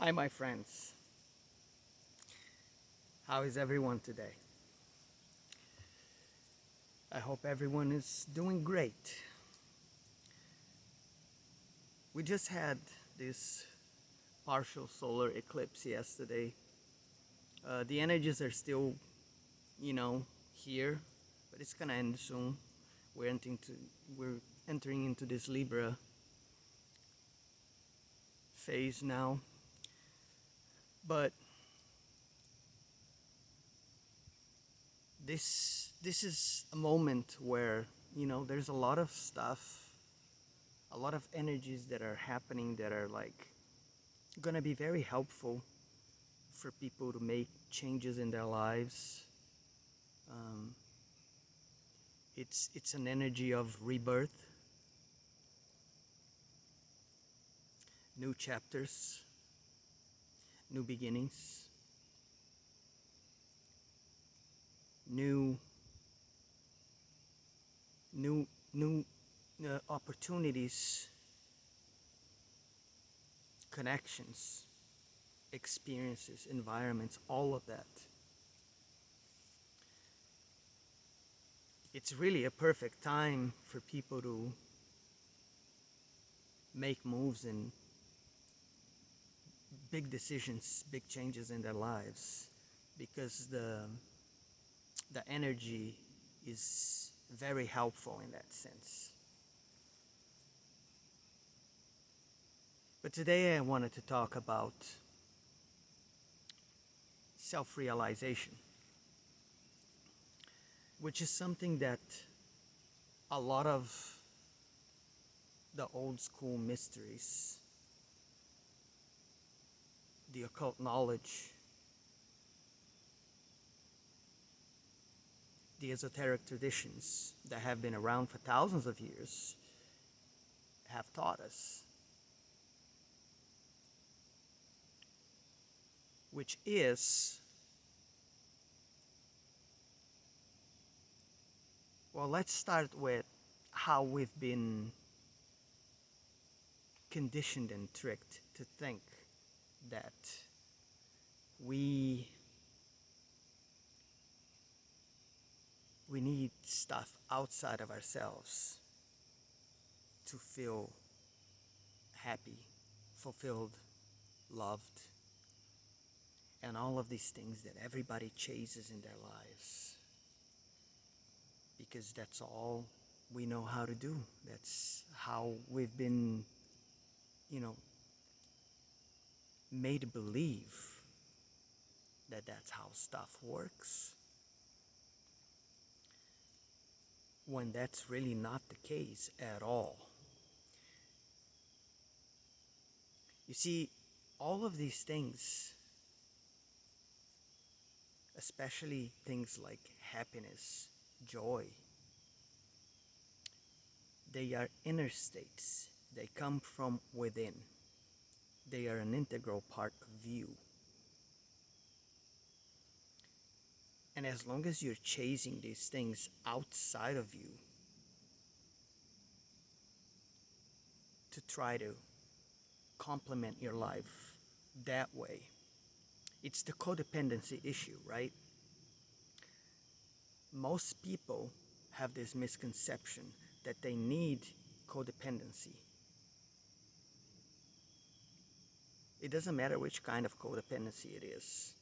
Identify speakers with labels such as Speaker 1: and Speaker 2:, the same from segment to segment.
Speaker 1: Hi, my friends. How is everyone today? I hope everyone is doing great. We just had this partial solar eclipse yesterday. The energies are still, you know, here, but it's gonna end soon. We're entering to we're entering into this Libra phase now. But this is a moment where there's a lot of stuff, a lot of energies that are happening that are like gonna be very helpful for people to make changes in their lives. Um, it's an energy of rebirth, new chapters, new beginnings, new new opportunities, connections, experiences, environments, all of that. It's really a perfect time for people to make moves and big decisions, big changes in their lives, because the energy is very helpful in that sense. But today I wanted to talk about self-realization, which is something that a lot of the old school mysteries, the occult knowledge, the esoteric traditions that have been around for thousands of years have taught us, which is, well, let's start with how we've been conditioned and tricked to think that we we need stuff outside of ourselves to feel happy, fulfilled, loved, and all of these things that everybody chases in their lives, because that's all we know how to do. That's how we've been, you know, made believe that that's how stuff works, when that's really not the case at all. You see, all of these things, especially things like happiness, joy, they are inner states. They come from within. They are an integral part of you. And as long as you're chasing these things outside of you to try to complement your life that way, it's the codependency issue, right? Most people have this misconception that they need codependency. It doesn't matter which kind of codependency it is.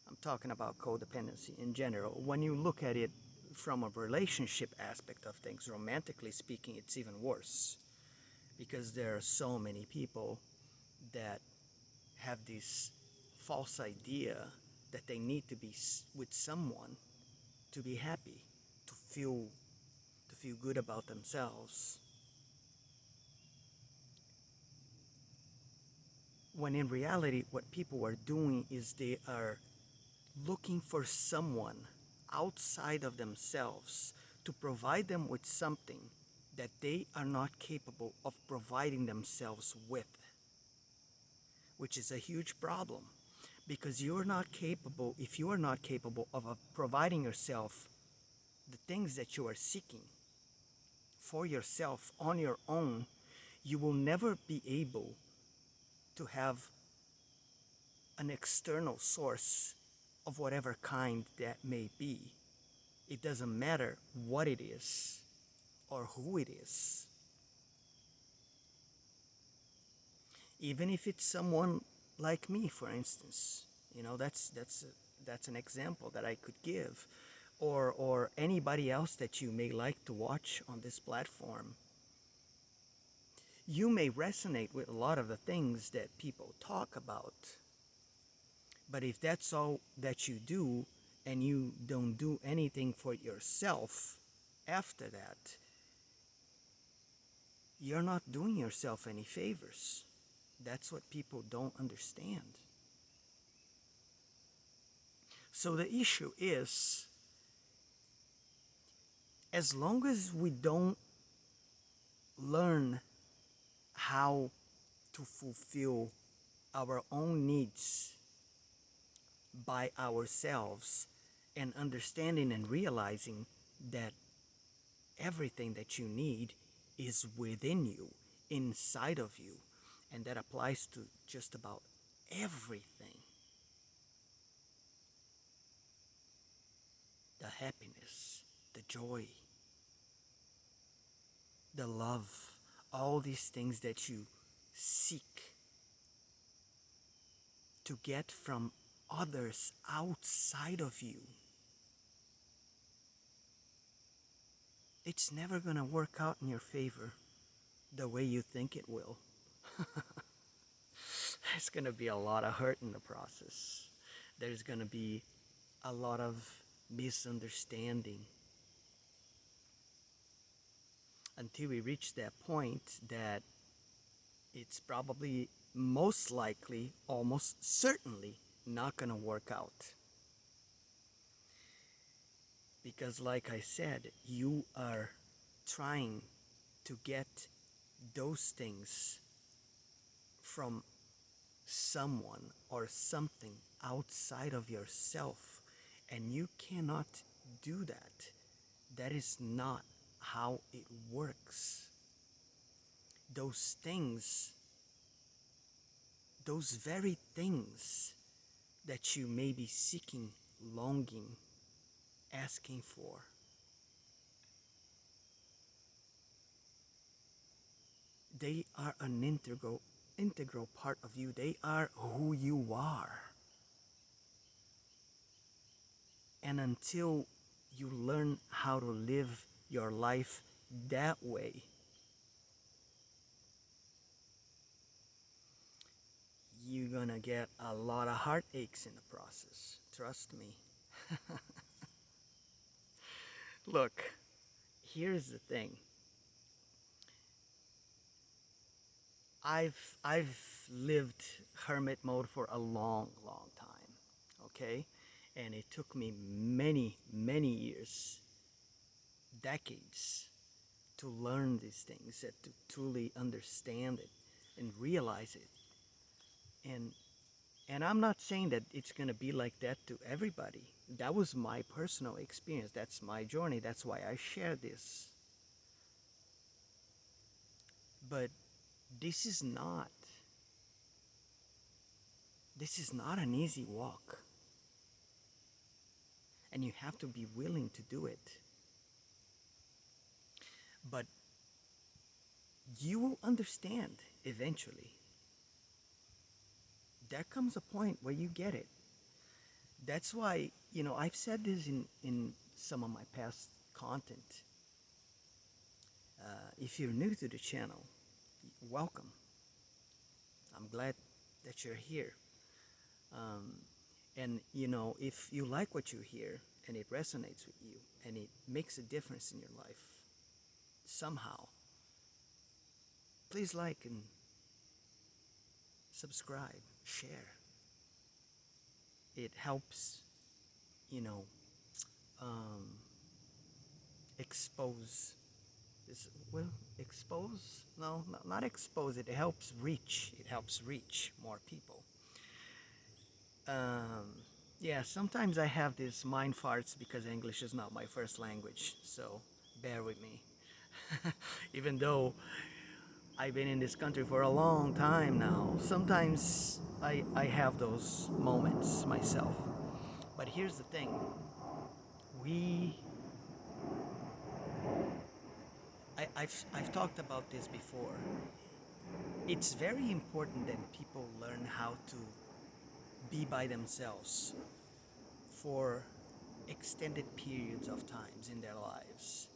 Speaker 1: I'm talking about codependency in general. When you look at it from a relationship aspect of things, romantically speaking, it's even worse, because there are so many people that have this false idea that they need to be with someone to be happy, to feel good about themselves. When in reality, what people are doing is they are looking for someone outside of themselves to provide them with something that they are not capable of providing themselves with, which is a huge problem, because you're not capable, if you are not capable of providing yourself the things that you are seeking for yourself on your own, you will never be able to have an external source of whatever kind that may be. It doesn't matter what it is or who it is. Even if it's someone like me, for instance, that's an example that I could give, or anybody else that you may like to watch on this platform. You may resonate with a lot of the things that people talk about, but if that's all that you do and you don't do anything for yourself after that, you're not doing yourself any favors. That's what people don't understand. So the issue is, as long as we don't learn how to fulfill our own needs by ourselves, and understanding and realizing that everything that you need is within you, inside of you, and that applies to just about everything. The happiness, the joy, the love, all these things that you seek to get from others outside of you, it's never gonna work out in your favor the way you think it will. There's gonna be a lot of hurt in the process. There's gonna be a lot of misunderstanding until we reach that point that it's probably most likely, almost certainly not gonna work out. Because like I said, you are trying to get those things from someone or something outside of yourself, and you cannot do that. That is not how it works. Those things, those very things that you may be seeking, longing, asking for, they are an integral part of you. They are who you are. And until you learn how to live your life that way, you're gonna get a lot of heartaches in the process. Trust me. Look, here's the thing. I've lived hermit mode for a long time, okay? And it took me many years, decades, to learn these things, to truly understand it and realize it. And I'm not saying that it's gonna be like that to everybody. That was my personal experience. That's my journey. That's why I share this. But this is not an easy walk. And you have to be willing to do it. But you will understand eventually. There comes a point where you get it. That's why, I've said this in some of my past content. If you're new to the channel, welcome. I'm glad that you're here. And if you like what you hear and it resonates with you and it makes a difference in your life somehow, please like and subscribe, share. It helps, expose this. Well, expose? No, not expose. It helps reach. It helps reach more people. Yeah, sometimes I have these mind farts because English is not my first language, so bear with me. Even though I've been in this country for a long time now, sometimes I have those moments myself. But here's the thing. We I've talked about this before. It's very important that people learn how to be by themselves for extended periods of times in their lives,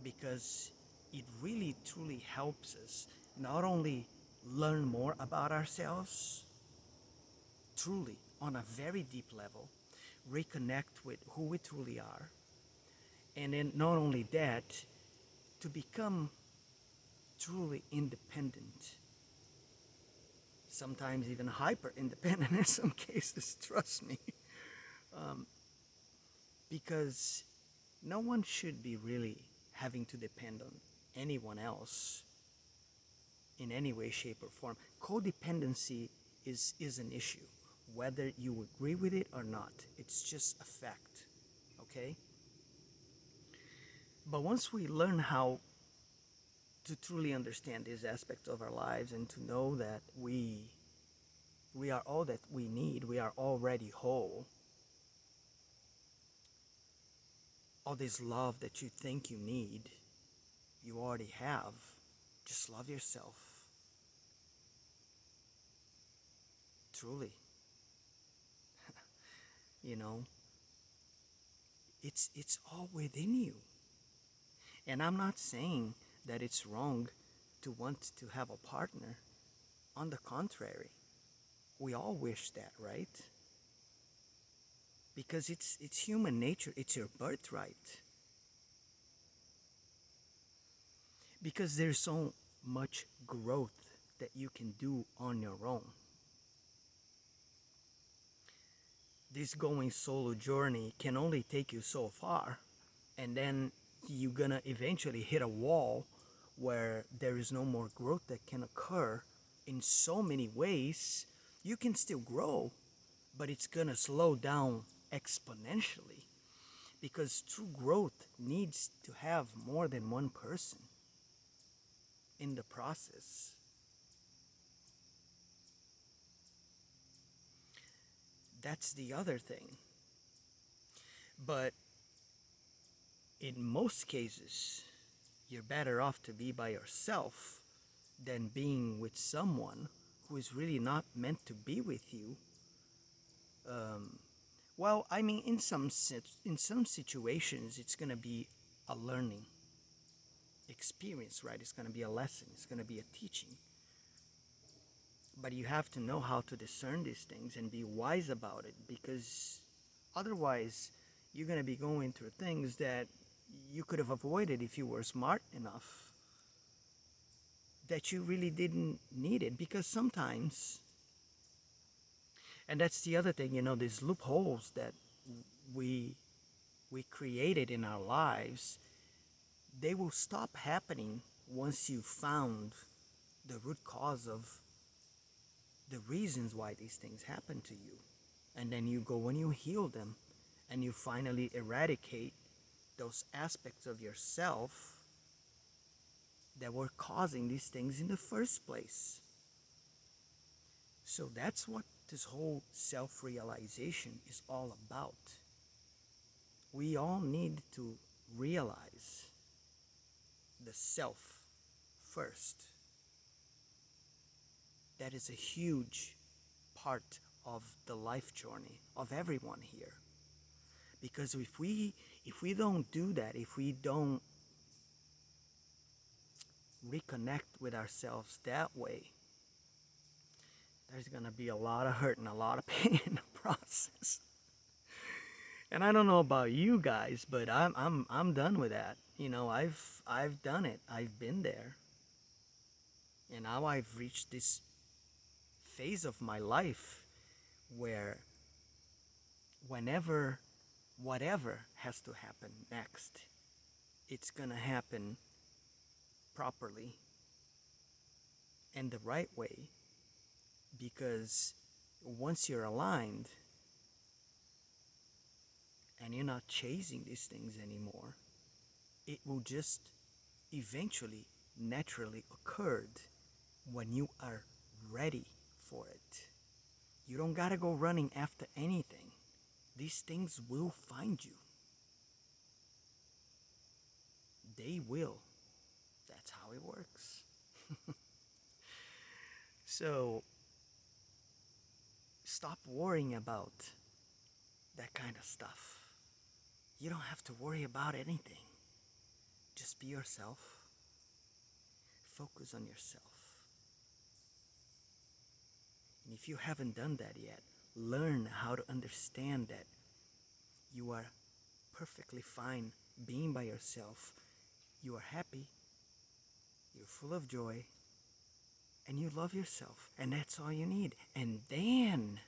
Speaker 1: because it really truly helps us not only learn more about ourselves, truly on a very deep level, reconnect with who we truly are, and then not only that, to become truly independent, sometimes even hyper independent in some cases, trust me. Because no one should be really having to depend on anyone else in any way, shape, or form. Codependency is an issue, whether you agree with it or not. It's just a fact, okay? But once we learn how to truly understand these aspects of our lives and to know that we are all that we need, we are already whole. All this love that you think you need, you already have. Just love yourself. Truly. You know, it's all within you. And I'm not saying that it's wrong to want to have a partner. On the contrary, we all wish that, right? Because it's human nature, it's your birthright. Because there's so much growth that you can do on your own. This going solo journey can only take you so far, and then you're gonna eventually hit a wall where there is no more growth that can occur in so many ways. You can still grow, but it's gonna slow down exponentially, because true growth needs to have more than one person in the process. That's the other thing. But in most cases, you're better off to be by yourself than being with someone who is really not meant to be with you. Well, I mean, in some situations, it's gonna be a learning experience, right? It's gonna be a lesson. It's gonna be a teaching. But you have to know how to discern these things and be wise about it, because otherwise, you're gonna be going through things that you could have avoided if you were smart enough, that you really didn't need it. Because sometimes, and that's the other thing, these loopholes that we we created in our lives, they will stop happening once you found the root cause of the reasons why these things happen to you. And then you go and you heal them, and you finally eradicate those aspects of yourself that were causing these things in the first place. So that's what this whole self realization is all about. We all need to realize the self first. That is a huge part of the life journey of everyone here. Because if we don't do that, if we don't reconnect with ourselves that way, there's gonna be a lot of hurt and a lot of pain in the process. And I don't know about you guys, but I'm done with that. I've done it. I've been there. And now I've reached this phase of my life where whenever whatever has to happen next, it's gonna happen properly and the right way, because once you're aligned and you're not chasing these things anymore, it will just eventually naturally occur when you are ready for it. You don't gotta go running after anything. These things will find you. They will. That's how it works. So stop worrying about that kind of stuff. You don't have to worry about anything. Just be yourself. Focus on yourself. And if you haven't done that yet, learn how to understand that you are perfectly fine being by yourself. You are happy, you're full of joy, and you love yourself. And that's all you need. And then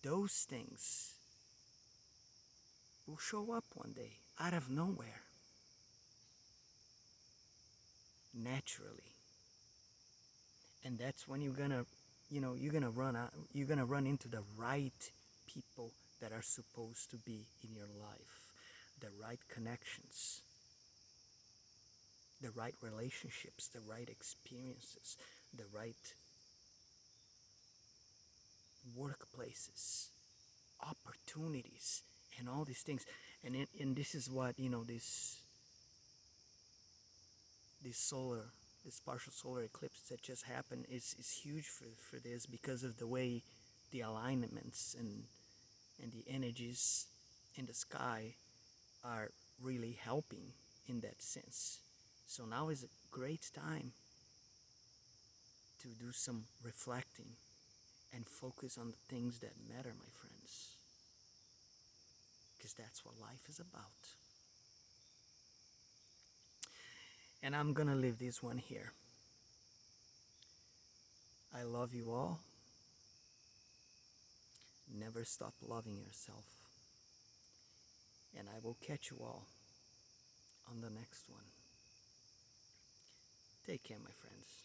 Speaker 1: those things will show up one day out of nowhere, naturally. And that's when you're gonna run into the right people that are supposed to be in your life, the right connections, the right relationships, the right experiences, the right workplaces, opportunities, and all these things. And this is what, this solar, this partial solar eclipse that just happened is huge for this, because of the way the alignments and the energies in the sky are really helping in that sense. So now is a great time to do some reflecting and focus on the things that matter, my friends, because that's what life is about. And I'm gonna leave this one here. I love you all. Never stop loving yourself. And I will catch you all on the next one. Take care, my friends.